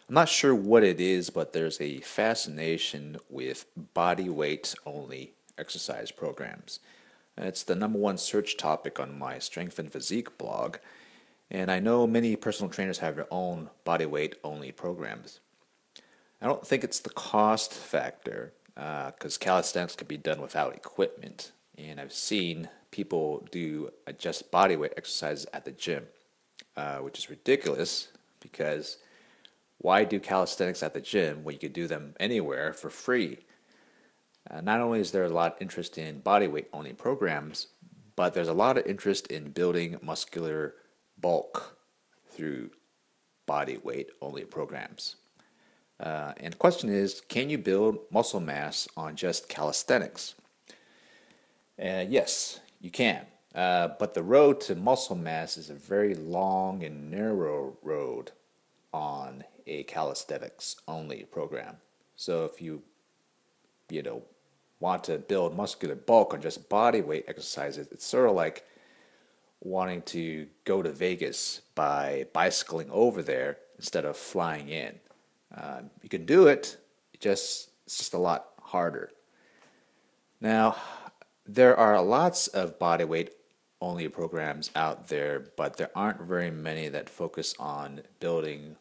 I'm not sure what it is, but there's a fascination with body weight only exercise programs. And it's the number one search topic on my Strength and Physique blog. And I know many personal trainers have their own body weight only programs. I don't think it's the cost factor, because calisthenics can be done without equipment. And I've seen people do just body weight exercises at the gym, which is ridiculous because why do calisthenics at the gym when you could do them anywhere for free? Not only is there a lot of interest in body weight only programs, but there's a lot of interest in building muscular bulk through body weight only programs. And the question is, can you build muscle mass on just calisthenics? Yes, you can. But the road to muscle mass is a very long and narrow road on a calisthenics only program. So if you know, want to build muscular bulk on just body weight exercises, it's sort of like wanting to go to Vegas by bicycling over there instead of flying in. You can do it, it's just a lot harder. Now, there are lots of bodyweight only programs out there, but there aren't very many that focus on building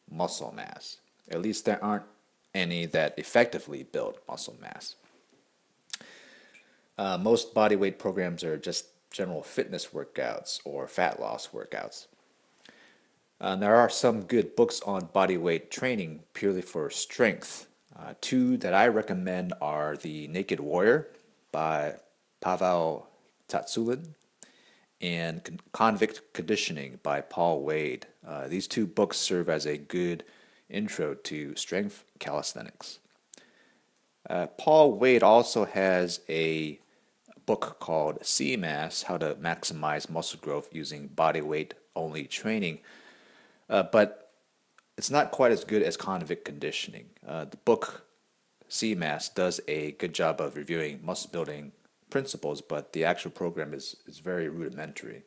muscle mass. At least there aren't any that effectively build muscle mass. Most bodyweight programs are just general fitness workouts or fat loss workouts. There are some good books on bodyweight training purely for strength. Two that I recommend are The Naked Warrior by Pavel Tsatsouline and Convict Conditioning by Paul Wade. These two books serve as a good intro to strength calisthenics. Paul Wade also has a book called CMAS, How to Maximize Muscle Growth Using Body Weight Only Training, but it's not quite as good as Convict Conditioning. The book CMAS does a good job of reviewing muscle building principles, but the actual program is very rudimentary.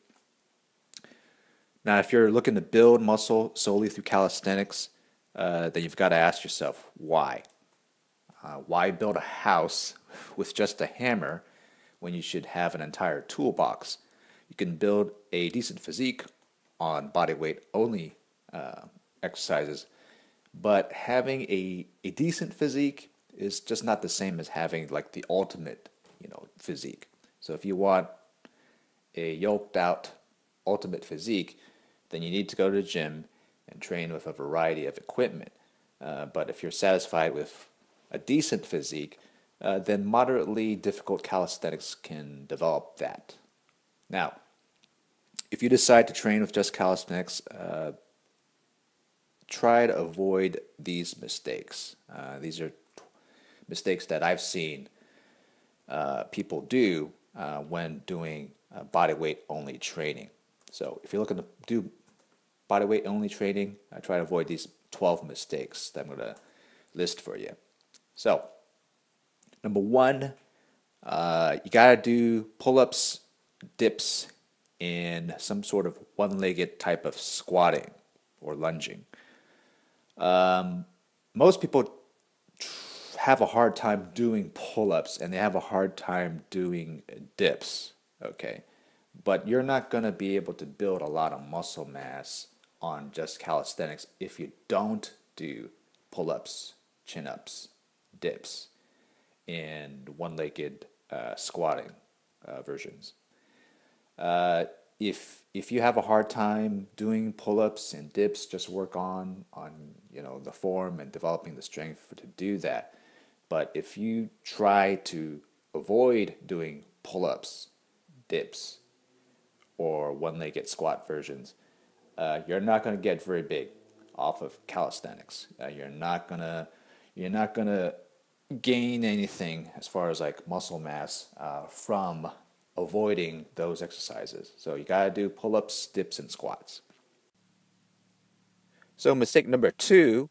Now, if you're looking to build muscle solely through calisthenics, then you've got to ask yourself why. Why build a house with just a hammer when you should have an entire toolbox? You can build a decent physique on body weight only exercises, but having a decent physique is just not the same as having like the ultimate, physique. So if you want a yoked out ultimate physique, then you need to go to the gym and train with a variety of equipment. But if you're satisfied with a decent physique, then moderately difficult calisthenics can develop that. Now, if you decide to train with just calisthenics, try to avoid these mistakes. These are mistakes that I've seen people do when doing body weight only training. So if you're looking to do body weight only training, I try to avoid these 12 mistakes that I'm going to list for you. So, number one, you got to do pull-ups, dips, and some sort of one-legged type of squatting or lunging. Most people have a hard time doing pull-ups and they have a hard time doing dips, okay? But you're not going to be able to build a lot of muscle mass on just calisthenics if you don't do pull-ups, chin-ups, dips, and one-legged squatting versions. If you have a hard time doing pull-ups and dips, just work on the form and developing the strength to do that. But if you try to avoid doing pull-ups, dips, or one-legged squat versions, you're not going to get very big off of calisthenics. You're not gonna gain anything as far as like muscle mass from avoiding those exercises. So you gotta do pull-ups, dips, and squats. So mistake number two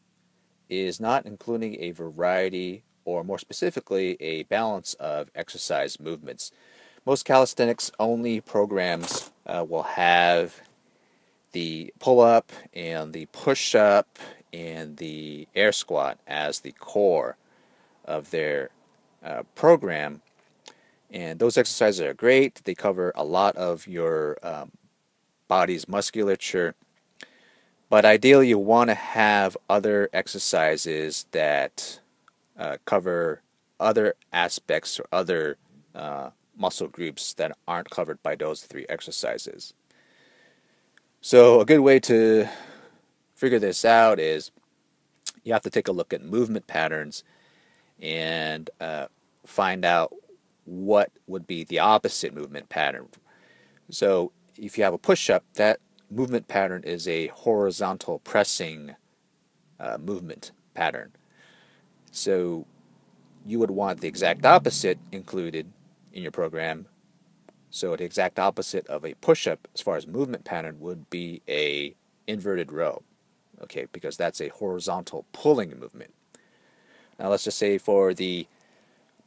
is not including a variety, or more specifically, a balance of exercise movements. Most calisthenics only programs will have the pull-up and the push-up and the air squat as the core of their program. And those exercises are great. They cover a lot of your body's musculature. But ideally, you want to have other exercises that cover other aspects or other muscle groups that aren't covered by those three exercises. So a good way to figure this out is you have to take a look at movement patterns and find out what would be the opposite movement pattern. So if you have a push-up, that movement pattern is a horizontal pressing movement pattern. So you would want the exact opposite included in your program. So the exact opposite of a push-up as far as movement pattern would be a inverted row. Okay, because that's a horizontal pulling movement. Now let's just say for the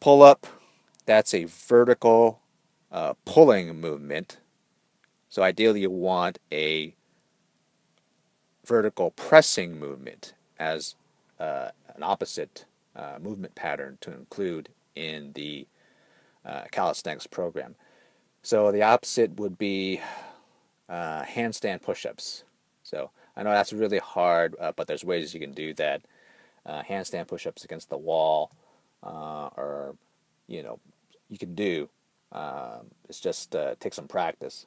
pull-up, that's a vertical pulling movement. So ideally you want a vertical pressing movement as an opposite movement pattern to include in the calisthenics program. So the opposite would be handstand push-ups. So I know that's really hard, but there's ways you can do that. Handstand push-ups against the wall, or you can do. It's just take some practice.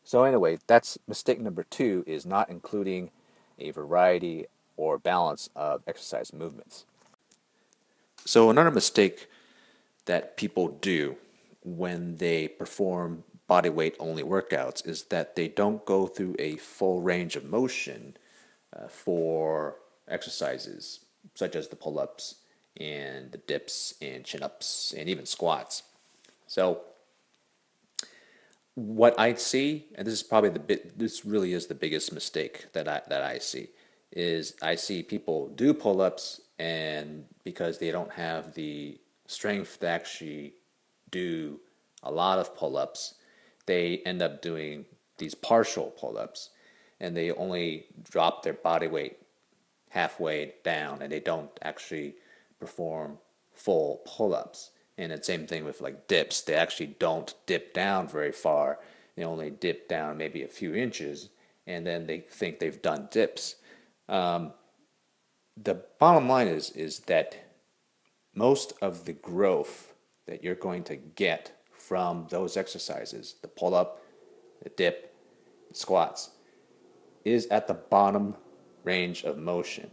So anyway, that's mistake number 2, is not including a variety or balance of exercise movements. So another mistake that people do when they perform body weight only workouts is that they don't go through a full range of motion for exercises such as the pull-ups and the dips and chin-ups and even squats. So what I see, and this is probably this really is the biggest mistake that I see, is I see people do pull-ups, and because they don't have the strength to actually do a lot of pull-ups, they end up doing these partial pull-ups, and they only drop their body weight halfway down, and they don't actually perform full pull-ups. And the same thing with like dips. They actually don't dip down very far. They only dip down maybe a few inches, and then they think they've done dips. The bottom line is that most of the growth that you're going to get from those exercises, the pull-up, the dip, the squats, is at the bottom range of motion,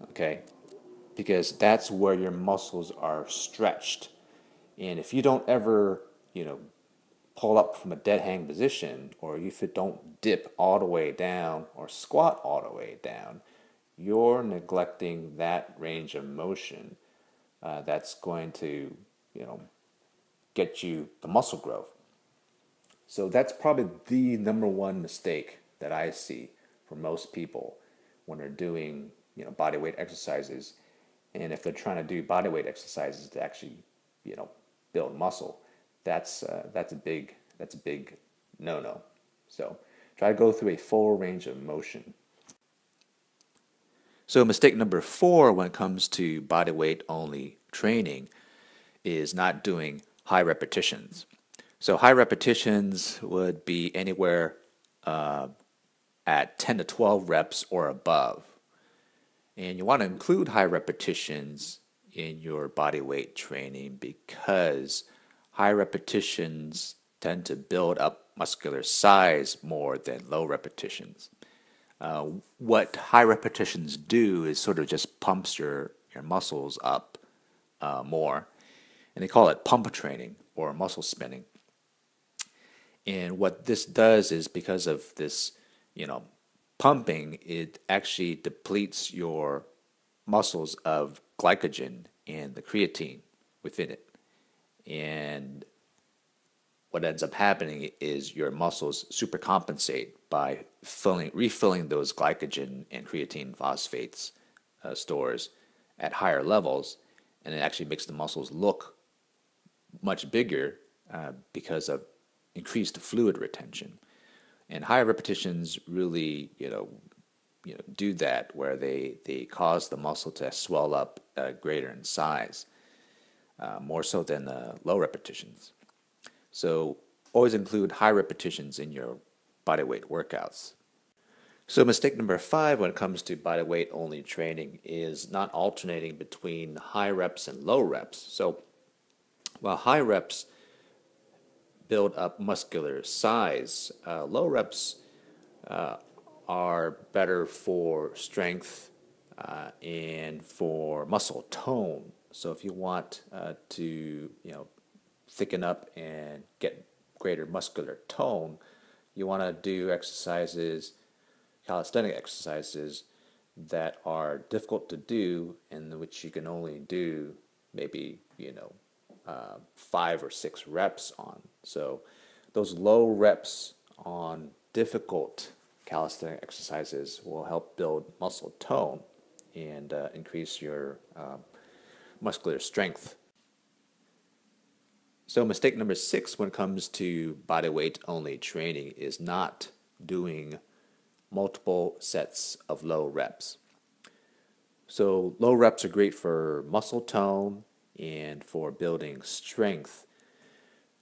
okay? Because that's where your muscles are stretched. And if you don't ever, pull up from a dead hang position, or if you don't dip all the way down or squat all the way down, you're neglecting that range of motion that's going to, get you the muscle growth. So that's probably the number one mistake that I see for most people when they're doing, body weight exercises. And if they're trying to do body weight exercises to actually, build muscle, that's a big no-no. So try to go through a full range of motion. So mistake number 4 when it comes to body weight only training is not doing high repetitions. So high repetitions would be anywhere at 10 to 12 reps or above. And you want to include high repetitions in your body weight training because high repetitions tend to build up muscular size more than low repetitions. What high repetitions do is sort of just pumps your muscles up more. And they call it pump training or muscle spinning. And what this does is because of this, pumping, it actually depletes your muscles of glycogen and the creatine within it. And what ends up happening is your muscles supercompensate by refilling those glycogen and creatine phosphates stores at higher levels, and it actually makes the muscles look much bigger because of increased fluid retention. And higher repetitions really, do that, where they cause the muscle to swell up greater in size, more so than low repetitions. So always include high repetitions in your body weight workouts. So mistake number 5 when it comes to body weight only training is not alternating between high reps and low reps. So while high reps build up muscular size, low reps are better for strength and for muscle tone. So if you want to thicken up and get greater muscular tone, you want to do exercises, calisthenic exercises that are difficult to do and which you can only do maybe 5 or 6 reps on. So those low reps on difficult calisthenic exercises will help build muscle tone and increase your muscular strength. So mistake number 6 when it comes to body weight only training is not doing multiple sets of low reps. So low reps are great for muscle tone and for building strength,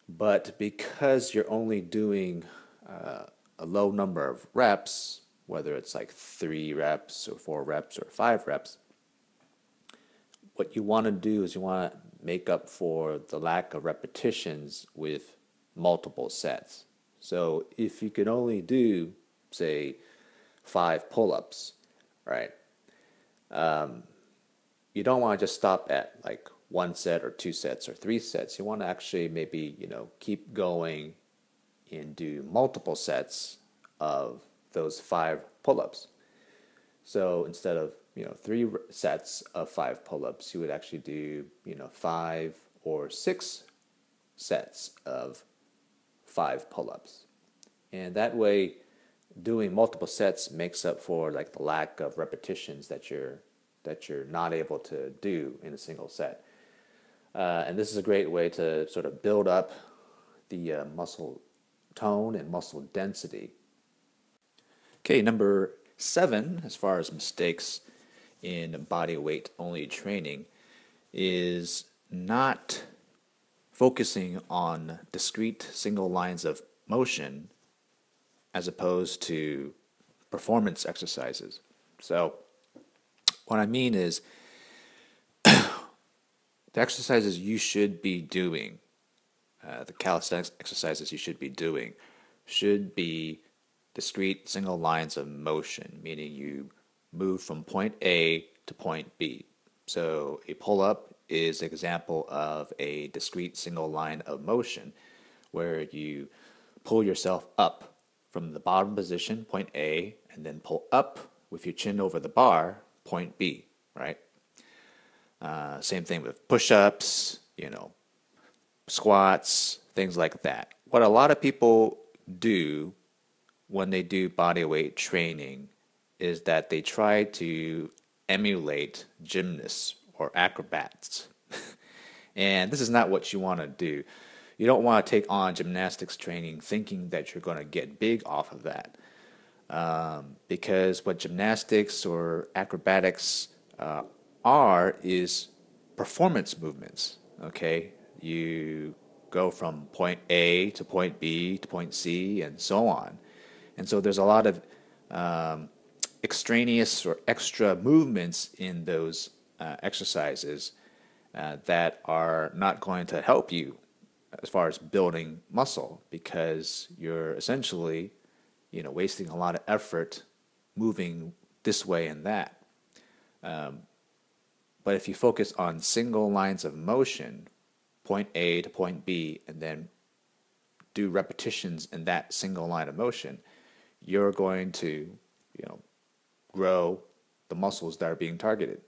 but because you're only doing a low number of reps, whether it's like 3 reps or 4 reps or 5 reps, what you want to do is you want to make up for the lack of repetitions with multiple sets. So if you can only do, say, 5 pull-ups, right? You don't want to just stop at like 1 set or 2 sets or 3 sets. You want to actually maybe, keep going and do multiple sets of those 5 pull-ups. So instead of 3 sets of 5 pull-ups, you would actually do 5 or 6 sets of 5 pull-ups, and that way, doing multiple sets makes up for like the lack of repetitions that you're not able to do in a single set. And this is a great way to sort of build up the muscle tone and muscle density. Okay, number 7, as far as mistakes in body weight only training, is not focusing on discrete single lines of motion as opposed to performance exercises. So what I mean is the exercises you should be doing, the calisthenics exercises you should be doing, should be discrete single lines of motion, meaning you move from point A to point B. So a pull-up is an example of a discrete single line of motion where you pull yourself up from the bottom position, point A, and then pull up with your chin over the bar, point B, right? Same thing with push-ups, squats, things like that. What a lot of people do when they do body weight training is that they try to emulate gymnasts or acrobats. And this is not what you want to do. You don't want to take on gymnastics training thinking that you're going to get big off of that. Because what gymnastics or acrobatics are is performance movements, okay? You go from point A to point B to point C and so on. And so there's a lot of extraneous or extra movements in those exercises that are not going to help you as far as building muscle, because you're essentially, wasting a lot of effort moving this way and that. But if you focus on single lines of motion, point A to point B, and then do repetitions in that single line of motion, you're going to, grow the muscles that are being targeted.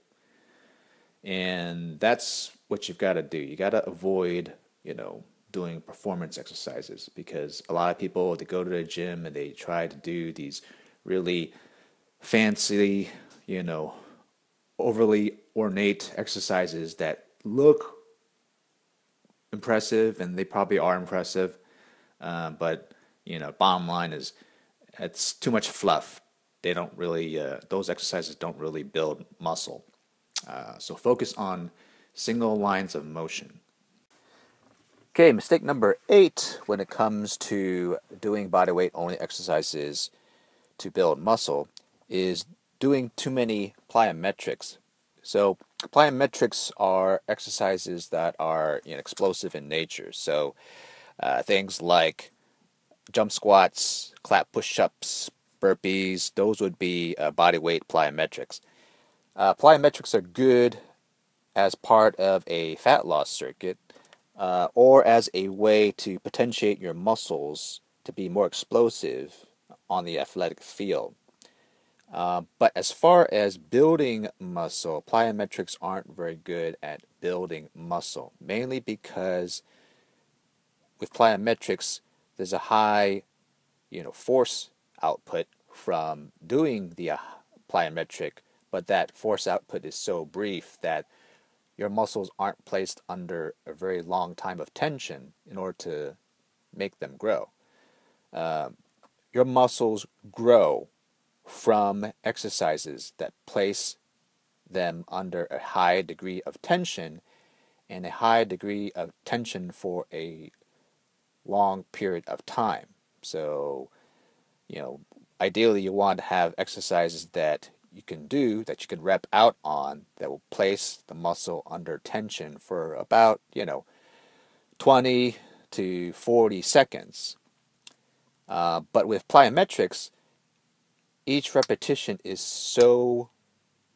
And that's what you've got to do. You got to avoid, doing performance exercises, because a lot of people, they go to the gym and they try to do these really fancy, overly ornate exercises that look impressive, and they probably are impressive, but bottom line is it's too much fluff. they don't really, those exercises don't really build muscle. So focus on single lines of motion. Okay, mistake number 8 when it comes to doing body weight only exercises to build muscle is doing too many plyometrics. So plyometrics are exercises that are explosive in nature. So things like jump squats, clap push-ups, burpees, those would be body weight plyometrics. Plyometrics are good as part of a fat loss circuit or as a way to potentiate your muscles to be more explosive on the athletic field. But as far as building muscle, plyometrics aren't very good at building muscle, mainly because with plyometrics, there's a high, force output from doing the plyometric, but that force output is so brief that your muscles aren't placed under a very long time of tension in order to make them grow. Your muscles grow from exercises that place them under a high degree of tension and a high degree of tension for a long period of time. So, ideally you want to have exercises that you can do, that you can rep out on, that will place the muscle under tension for about, 20 to 40 seconds. But with plyometrics, each repetition is so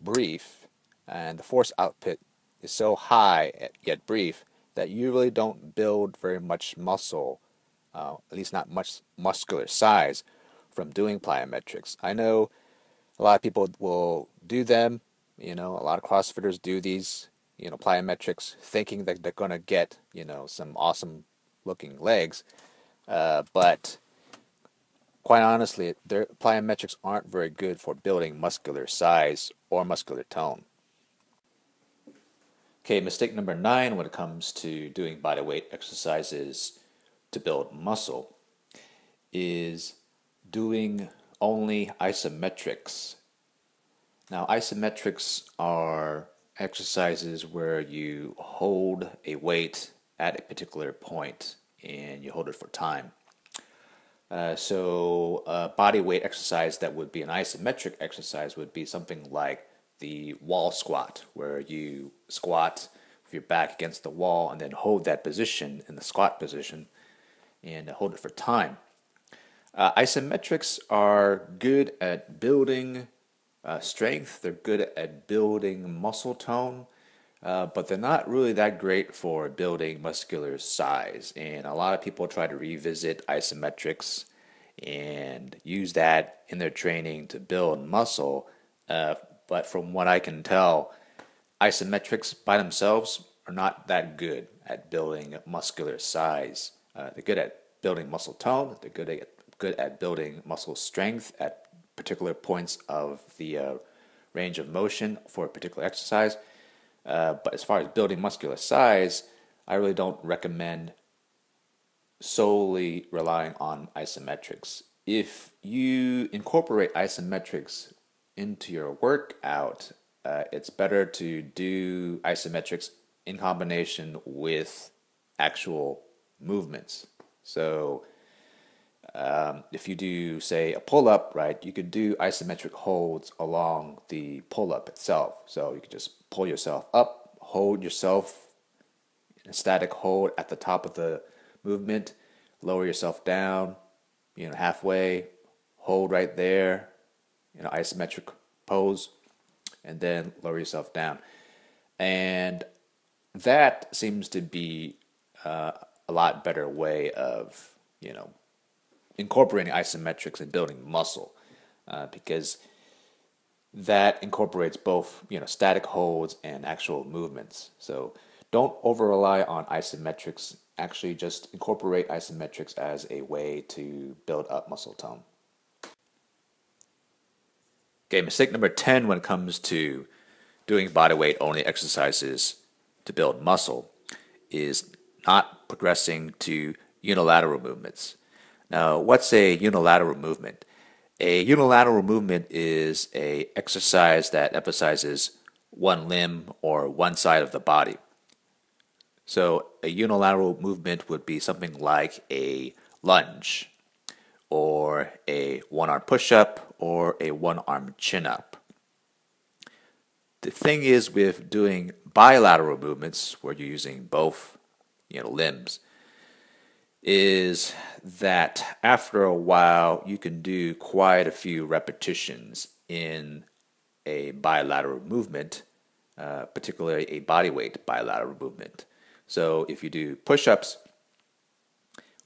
brief and the force output is so high yet brief that you really don't build very much muscle, at least not much muscular size, from doing plyometrics. I know a lot of people will do them, a lot of CrossFitters do these, plyometrics thinking that they're going to get, some awesome looking legs, but quite honestly, their plyometrics aren't very good for building muscular size or muscular tone. Okay, mistake number 9 when it comes to doing body weight exercises to build muscle is doing only isometrics. Now, isometrics are exercises where you hold a weight at a particular point and you hold it for time. So a body weight exercise that would be an isometric exercise would be something like the wall squat, where you squat with your back against the wall and then hold that position in the squat position and hold it for time. Isometrics are good at building strength, they're good at building muscle tone, but they're not really that great for building muscular size. And a lot of people try to revisit isometrics and use that in their training to build muscle. But from what I can tell, isometrics by themselves are not that good at building muscular size. They're good at building muscle tone. They're good at building muscle strength at particular points of the range of motion for a particular exercise. But as far as building muscular size, I really don't recommend solely relying on isometrics. If you incorporate isometrics into your workout, it's better to do isometrics in combination with actual movements. So if you do, say, a pull-up, right, you could do isometric holds along the pull-up itself. So you could just pull yourself up, hold yourself in a static hold at the top of the movement, lower yourself down, halfway, hold right there, isometric pose, and then lower yourself down. And that seems to be a lot better way of, incorporating isometrics and building muscle, because that incorporates both, static holds and actual movements. So don't over rely on isometrics. Actually, just incorporate isometrics as a way to build up muscle tone. Okay, mistake number 10 when it comes to doing body weight only exercises to build muscle is not progressing to unilateral movements. Now, what's a unilateral movement? A unilateral movement is a exercise that emphasizes one limb or one side of the body. So a unilateral movement would be something like a lunge or a one-arm push-up or a one-arm chin-up. The thing is with doing bilateral movements where you're using both limbs is that after a while you can do quite a few repetitions in a bilateral movement, particularly a bodyweight bilateral movement. So if you do push-ups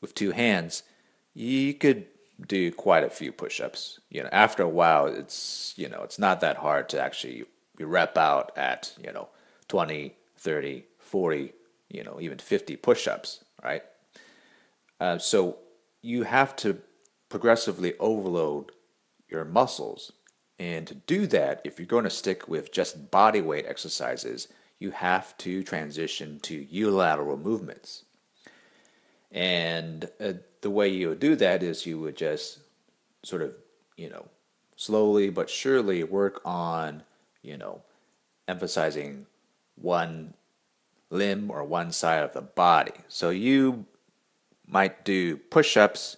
with two hands, you could do quite a few push-ups. After a while, it's not that hard to actually rep out at 20, 30, 40, even 50 push-ups, right? So you have to progressively overload your muscles. And to do that, if you're going to stick with just body weight exercises, you have to transition to unilateral movements. And the way you would do that is you would just sort of, slowly but surely work on, emphasizing one limb or one side of the body. So you might do push-ups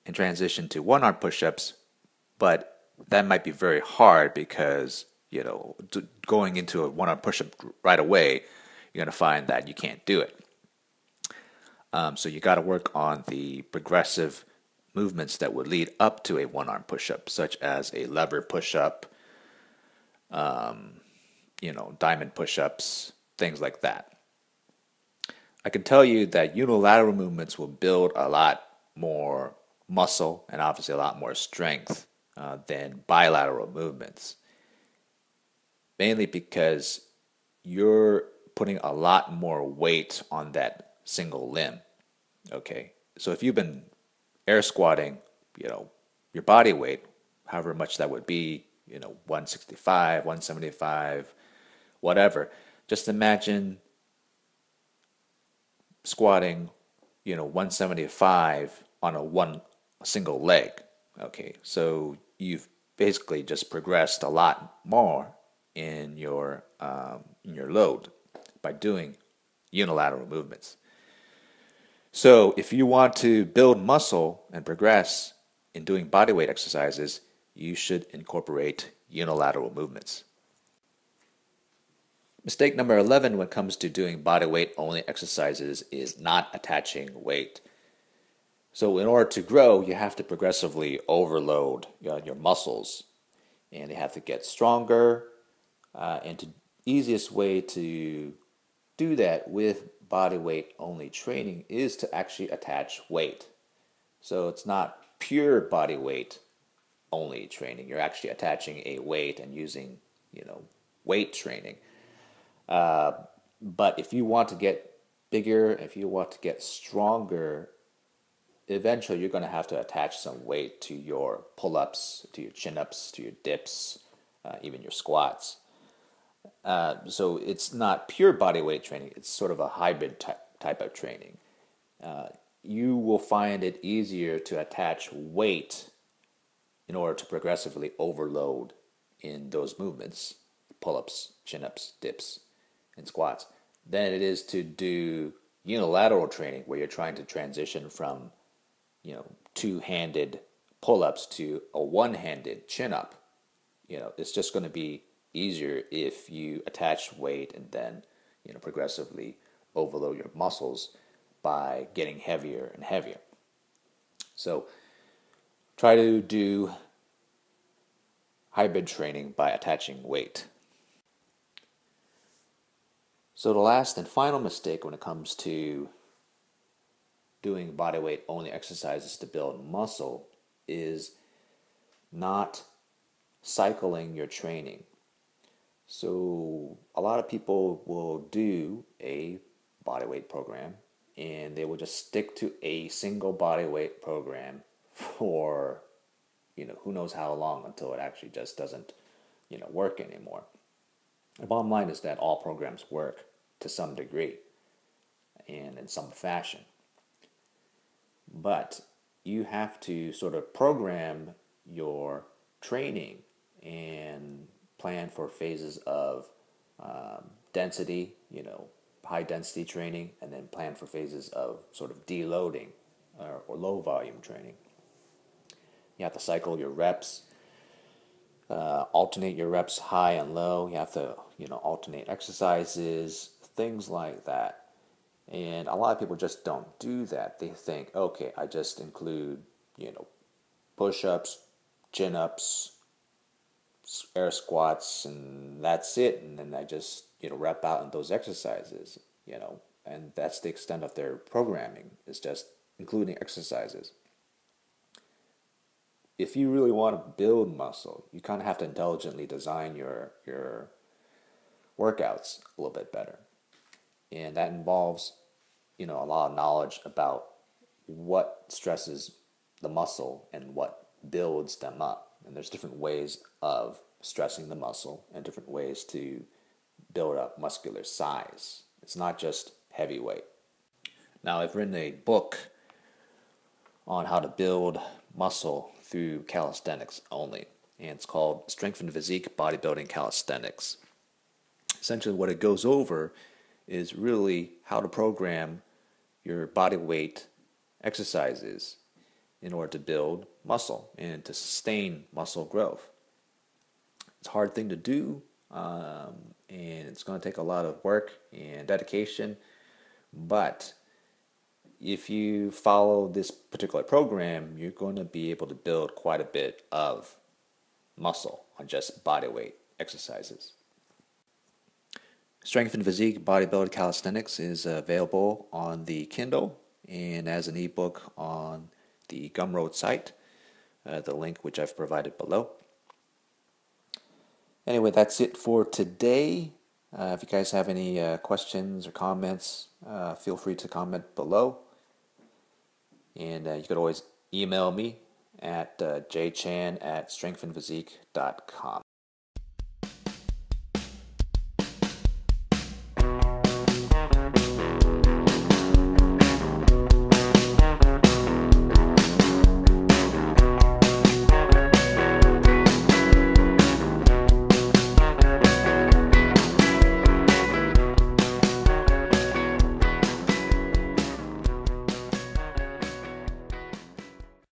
and transition to one-arm push-ups, but that might be very hard because, going into a one-arm push-up right away, you're going to find that you can't do it. So you got to work on the progressive movements that would lead up to a one-arm push-up, such as a lever push-up, diamond push-ups, things like that. I can tell you that unilateral movements will build a lot more muscle and obviously a lot more strength than bilateral movements. Mainly because you're putting a lot more weight on that single limb. Okay, so if you've been air squatting, your body weight, however much that would be, 165, 175, whatever, just imagine squatting, 175 on a single leg. Okay, so you've basically just progressed a lot more in your load by doing unilateral movements. So if you want to build muscle and progress in doing bodyweight exercises, you should incorporate unilateral movements. Mistake number 11 when it comes to doing bodyweight only exercises is not attaching weight. So in order to grow, you have to progressively overload your muscles, and they have to get stronger. And the easiest way to do that with body weight only training is to actually attach weight. So it's not pure body weight only training. You're actually attaching a weight and using, weight training. But if you want to get bigger, if you want to get stronger, eventually you're going to have to attach some weight to your pull-ups, to your chin-ups, to your dips, even your squats. So it's not pure body weight training. It's sort of a hybrid type of training. You will find it easier to attach weight in order to progressively overload in those movements, pull-ups, chin-ups, dips, and squats, than it is to do unilateral training where you're trying to transition from, two-handed pull-ups to a one-handed chin-up. It's just going to be easier if you attach weight and then, progressively overload your muscles by getting heavier and heavier. So try to do hybrid training by attaching weight. So the last and final mistake when it comes to doing bodyweight only exercises to build muscle is not cycling your training. So a lot of people will do a bodyweight program and they will just stick to a single bodyweight program for, who knows how long until it actually just doesn't, work anymore. The bottom line is that all programs work to some degree and in some fashion. But you have to sort of program your training and plan for phases of density, high density training, and then plan for phases of sort of deloading or low volume training. You have to cycle your reps, alternate your reps high and low. You have to, alternate exercises, things like that. And a lot of people just don't do that. They think, okay, I just include, push-ups, chin-ups, air squats, and that's it. And then I just, rep out in those exercises, and that's the extent of their programming, is just including exercises. If you really want to build muscle, you kind of have to intelligently design your workouts a little bit better. And that involves, a lot of knowledge about what stresses the muscle and what builds them up. And there's different ways of stressing the muscle and different ways to build up muscular size. It's not just heavy weight. Now, I've written a book on how to build muscle through calisthenics only, and it's called Strength and Physique Bodybuilding Calisthenics. Essentially, what it goes over is really how to program your body weight exercises in order to build muscle and to sustain muscle growth. It's a hard thing to do, and it's going to take a lot of work and dedication, but if you follow this particular program, you're going to be able to build quite a bit of muscle on just body weight exercises. Strength and Physique Bodybuilding Calisthenics is available on the Kindle and as an ebook on the Gumroad site, the link which I've provided below. Anyway, that's it for today. If you guys have any questions or comments, feel free to comment below. And you could always email me at jchan@strengthandphysique.com.